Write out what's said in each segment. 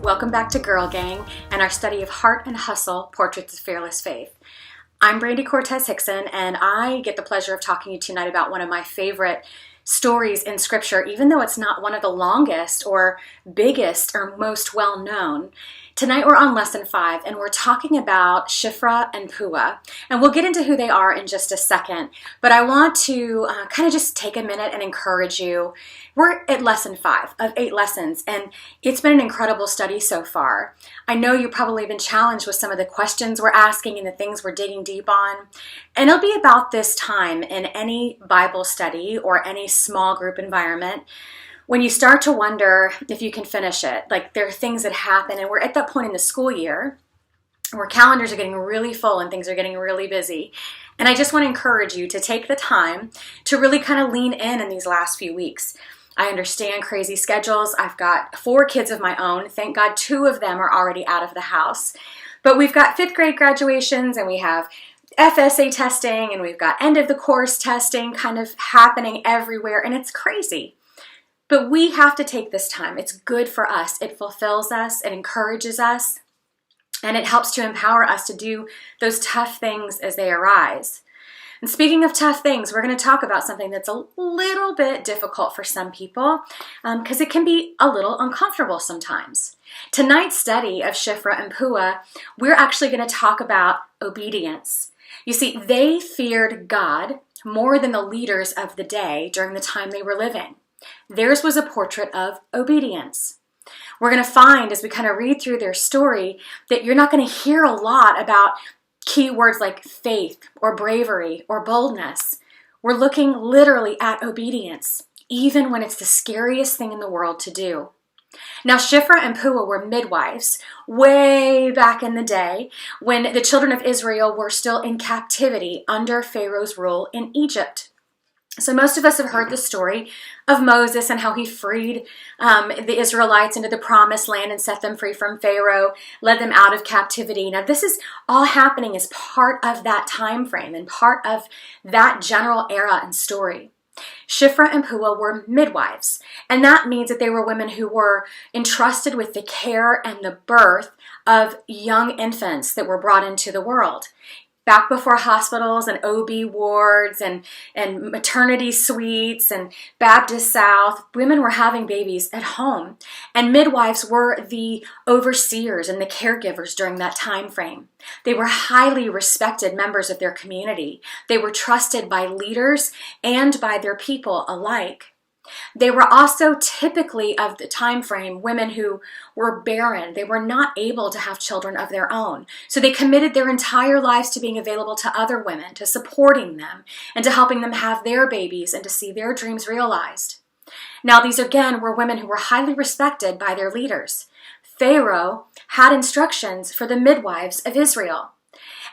Welcome back to Girl Gang and our study of Heart and Hustle, Portraits of Fearless Faith. I'm Brandy Cortez Hickson, and I get the pleasure of talking to you tonight about one of my favorite stories in Scripture, even though it's not one of the longest or biggest or most well-known. Tonight we're on Lesson 5, and we're talking about Shiphrah and Puah, and we'll get into who they are in just a second, but I want to kind of just take a minute and encourage you. We're at Lesson 5 of 8 lessons, and it's been an incredible study so far. I know you've probably been challenged with some of the questions we're asking and the things we're digging deep on, and it'll be about this time in any Bible study or any small group environment when you start to wonder if you can finish it. Like, there are things that happen, and we're at that point in the school year where calendars are getting really full and things are getting really busy. And I just want to encourage you to take the time to really kind of lean in these last few weeks. I understand crazy schedules. I've got 4 kids of my own. Thank God 2 of them are already out of the house. But we've got 5th grade graduations, and we have FSA testing, and we've got end of the course testing kind of happening everywhere, and it's crazy. But we have to take this time. It's good for us. It fulfills us, it encourages us, and it helps to empower us to do those tough things as they arise. And speaking of tough things, we're going to talk about something that's a little bit difficult for some people because it can be a little uncomfortable sometimes. Tonight's study of Shiphrah and Puah, we're actually going to talk about obedience. You see, they feared God more than the leaders of the day during the time they were living. Theirs was a portrait of obedience. We're going to find, as we kind of read through their story, that you're not going to hear a lot about key words like faith or bravery or boldness. We're looking literally at obedience, even when it's the scariest thing in the world to do. Now, Shiphrah and Puah were midwives way back in the day when the children of Israel were still in captivity under Pharaoh's rule in Egypt. So most of us have heard the story of Moses and how he freed the Israelites into the promised land and set them free from Pharaoh, led them out of captivity. Now, this is all happening as part of that time frame and part of that general era and story. Shiphrah and Puah were midwives, and that means that they were women who were entrusted with the care and the birth of young infants that were brought into the world. Back before hospitals and OB wards and maternity suites and Baptist South, women were having babies at home. And midwives were the overseers and the caregivers during that time frame. They were highly respected members of their community. They were trusted by leaders and by their people alike. They were also typically of the time frame women who were barren. They were not able to have children of their own. So they committed their entire lives to being available to other women, to supporting them, and to helping them have their babies and to see their dreams realized. Now, these again were women who were highly respected by their leaders. Pharaoh had instructions for the midwives of Israel.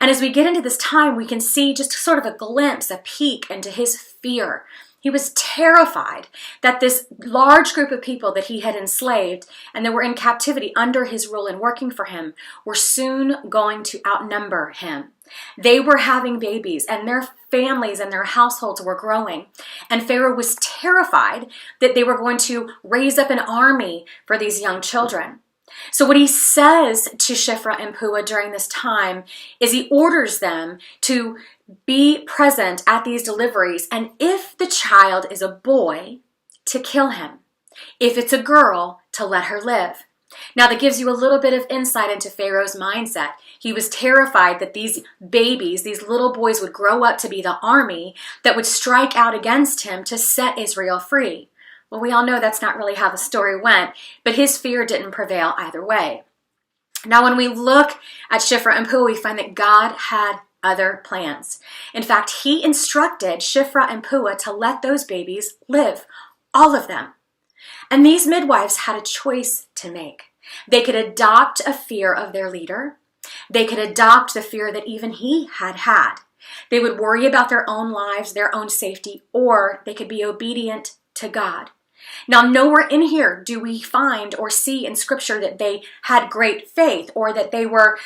And as we get into this time, we can see just sort of a glimpse, a peek into his fear. He was terrified that this large group of people that he had enslaved and that were in captivity under his rule and working for him were soon going to outnumber him. They were having babies, and their families and their households were growing. And Pharaoh was terrified that they were going to raise up an army for these young children. So what he says to Shiphrah and Puah during this time is he orders them to be present at these deliveries, and if the child is a boy, to kill him. If it's a girl, to let her live. Now, that gives you a little bit of insight into Pharaoh's mindset. He was terrified that these babies, these little boys, would grow up to be the army that would strike out against him to set Israel free. Well, we all know that's not really how the story went, but his fear didn't prevail either way. Now, when we look at Shiphrah and Puah, we find that God had other plans. In fact, he instructed Shiphrah and Puah to let those babies live, all of them. And these midwives had a choice to make. They could adopt a fear of their leader. They could adopt the fear that even he had had. They would worry about their own lives, their own safety, or they could be obedient to God. Now, nowhere in here do we find or see in Scripture that they had great faith or that they were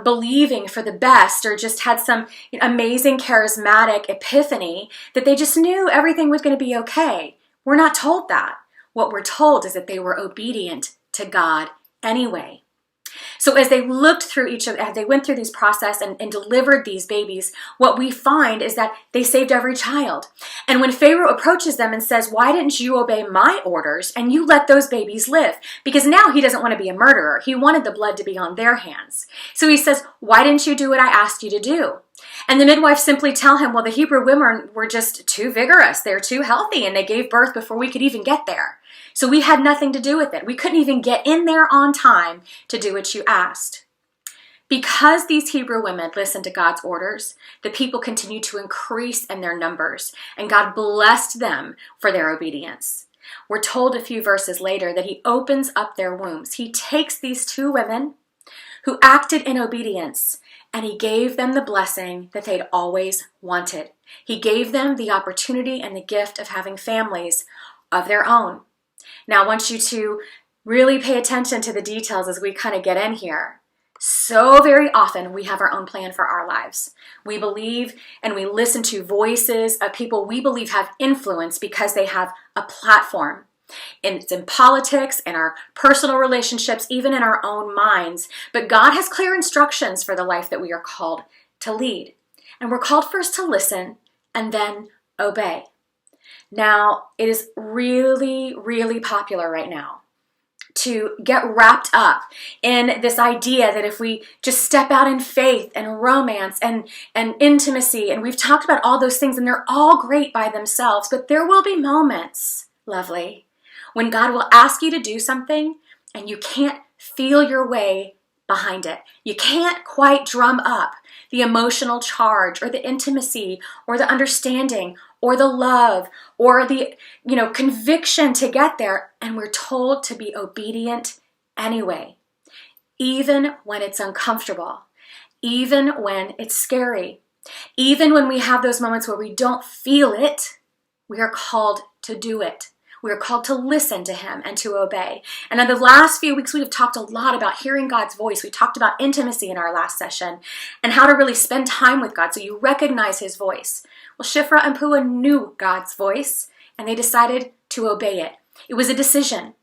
believing for the best or just had some amazing charismatic epiphany that they just knew everything was going to be okay. We're not told that. What we're told is that they were obedient to God anyway. So as they looked through as they went through this process and delivered these babies, what we find is that they saved every child. And when Pharaoh approaches them and says, why didn't you obey my orders and you let those babies live? Because now he doesn't want to be a murderer. He wanted the blood to be on their hands. So he says, why didn't you do what I asked you to do? And the midwives simply tell him, well, the Hebrew women were just too vigorous. They're too healthy, and they gave birth before we could even get there. So we had nothing to do with it. We couldn't even get in there on time to do what you asked. Because these Hebrew women listened to God's orders, the people continued to increase in their numbers, and God blessed them for their obedience. We're told a few verses later that he opens up their wombs. He takes these two women who acted in obedience, and he gave them the blessing that they'd always wanted. He gave them the opportunity and the gift of having families of their own. Now, I want you to really pay attention to the details as we kind of get in here. So very often we have our own plan for our lives. We believe and we listen to voices of people we believe have influence because they have a platform. And it's in politics, in our personal relationships, even in our own minds. But God has clear instructions for the life that we are called to lead. And we're called first to listen and then obey. Now, it is really, really popular right now to get wrapped up in this idea that if we just step out in faith and romance and intimacy, and we've talked about all those things, and they're all great by themselves, but there will be moments, lovely, when God will ask you to do something and you can't feel your way behind it. You can't quite drum up the emotional charge or the intimacy or the understanding or the love or the, conviction to get there. And we're told to be obedient anyway, even when it's uncomfortable, even when it's scary, even when we have those moments where we don't feel it, we are called to do it. We are called to listen to him and to obey. And in the last few weeks, we have talked a lot about hearing God's voice. We talked about intimacy in our last session and how to really spend time with God so you recognize his voice. Well, Shiphrah and Puah knew God's voice and they decided to obey it. It was a decision.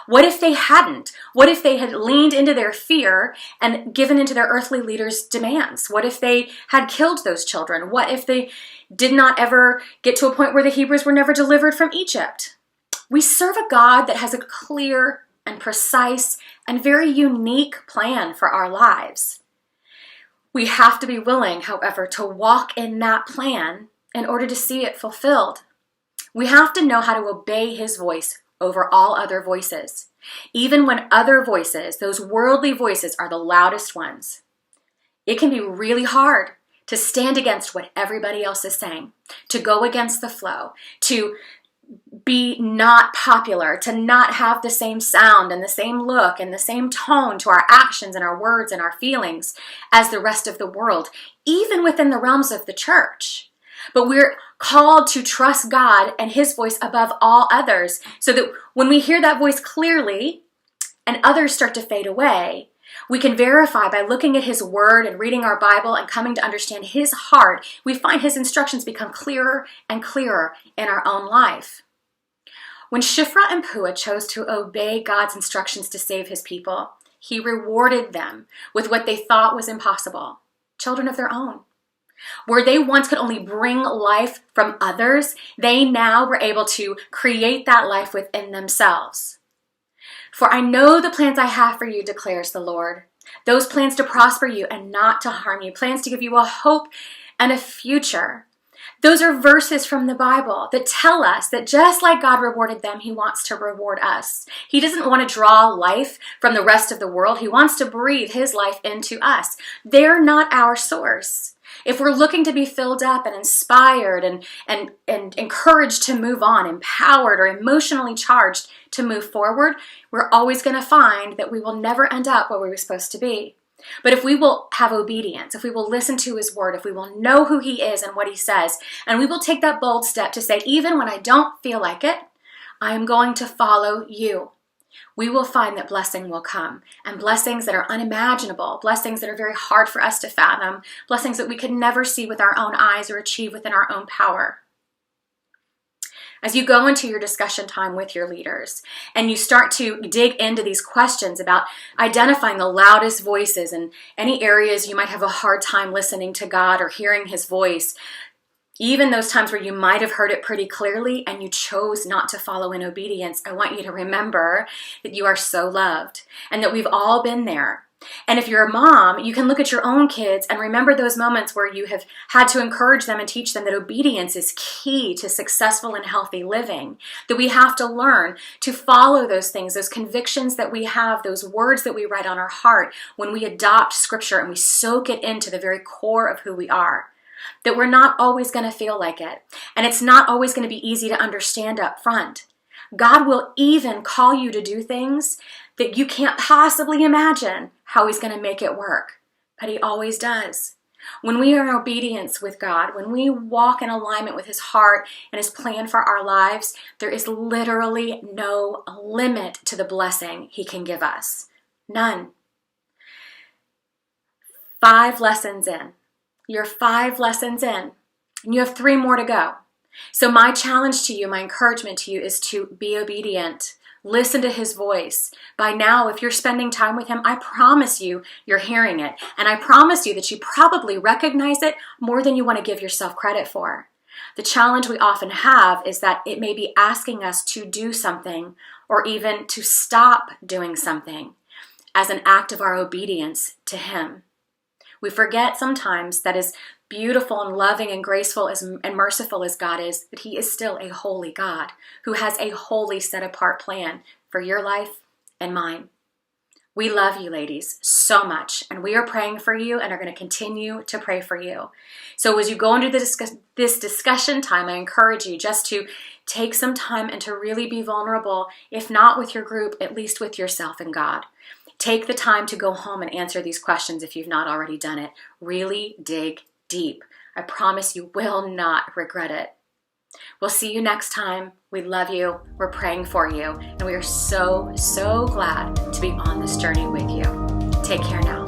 What if they hadn't? What if they had leaned into their fear and given into their earthly leaders' demands? What if they had killed those children? What if they did not ever get to a point where the Hebrews were never delivered from Egypt? We serve a God that has a clear and precise and very unique plan for our lives. We have to be willing, however, to walk in that plan in order to see it fulfilled. We have to know how to obey his voice over all other voices, even when other voices, those worldly voices, are the loudest ones. It can be really hard to stand against what everybody else is saying, to go against the flow, to be not popular, to not have the same sound and the same look and the same tone to our actions and our words and our feelings as the rest of the world, even within the realms of the church. But we're called to trust God and his voice above all others, so that when we hear that voice clearly and others start to fade away, we can verify by looking at his word and reading our Bible and coming to understand his heart. We find his instructions become clearer and clearer in our own life. When Shiphrah and Puah chose to obey God's instructions to save his people, he rewarded them with what they thought was impossible, children of their own. Where they once could only bring life from others, they now were able to create that life within themselves. For I know the plans I have for you, declares the Lord. Those plans to prosper you and not to harm you, plans to give you a hope and a future. Those are verses from the Bible that tell us that just like God rewarded them, he wants to reward us. He doesn't want to draw life from the rest of the world. He wants to breathe his life into us. They're not our source. If we're looking to be filled up and inspired and encouraged to move on, empowered or emotionally charged to move forward, we're always going to find that we will never end up where we were supposed to be. But if we will have obedience, if we will listen to his word, if we will know who he is and what he says, and we will take that bold step to say, even when I don't feel like it, I am going to follow you, we will find that blessing will come, and blessings that are unimaginable, blessings that are very hard for us to fathom, blessings that we could never see with our own eyes or achieve within our own power. As you go into your discussion time with your leaders and you start to dig into these questions about identifying the loudest voices and any areas you might have a hard time listening to God or hearing his voice, even those times where you might have heard it pretty clearly and you chose not to follow in obedience, I want you to remember that you are so loved and that we've all been there. And if you're a mom, you can look at your own kids and remember those moments where you have had to encourage them and teach them that obedience is key to successful and healthy living, that we have to learn to follow those things, those convictions that we have, those words that we write on our heart when we adopt Scripture and we soak it into the very core of who we are. That we're not always going to feel like it, and it's not always going to be easy to understand up front. God will even call you to do things that you can't possibly imagine how he's going to make it work, but he always does. When we are in obedience with God, when we walk in alignment with his heart and his plan for our lives, there is literally no limit to the blessing he can give us. None. 5 lessons in. You're 5 lessons in, and you have 3 more to go. So my challenge to you, my encouragement to you is to be obedient. Listen to his voice. By now, if you're spending time with him, I promise you, you're hearing it. And I promise you that you probably recognize it more than you want to give yourself credit for. The challenge we often have is that it may be asking us to do something or even to stop doing something as an act of our obedience to him. We forget sometimes that as beautiful and loving and graceful and merciful as God is, that he is still a holy God who has a holy set-apart plan for your life and mine. We love you, ladies, so much, and we are praying for you and are going to continue to pray for you. So as you go into this discussion time, I encourage you just to take some time and to really be vulnerable, if not with your group, at least with yourself and God. Take the time to go home and answer these questions if you've not already done it. Really dig deep. I promise you will not regret it. We'll see you next time. We love you. We're praying for you. And we are so, so glad to be on this journey with you. Take care now.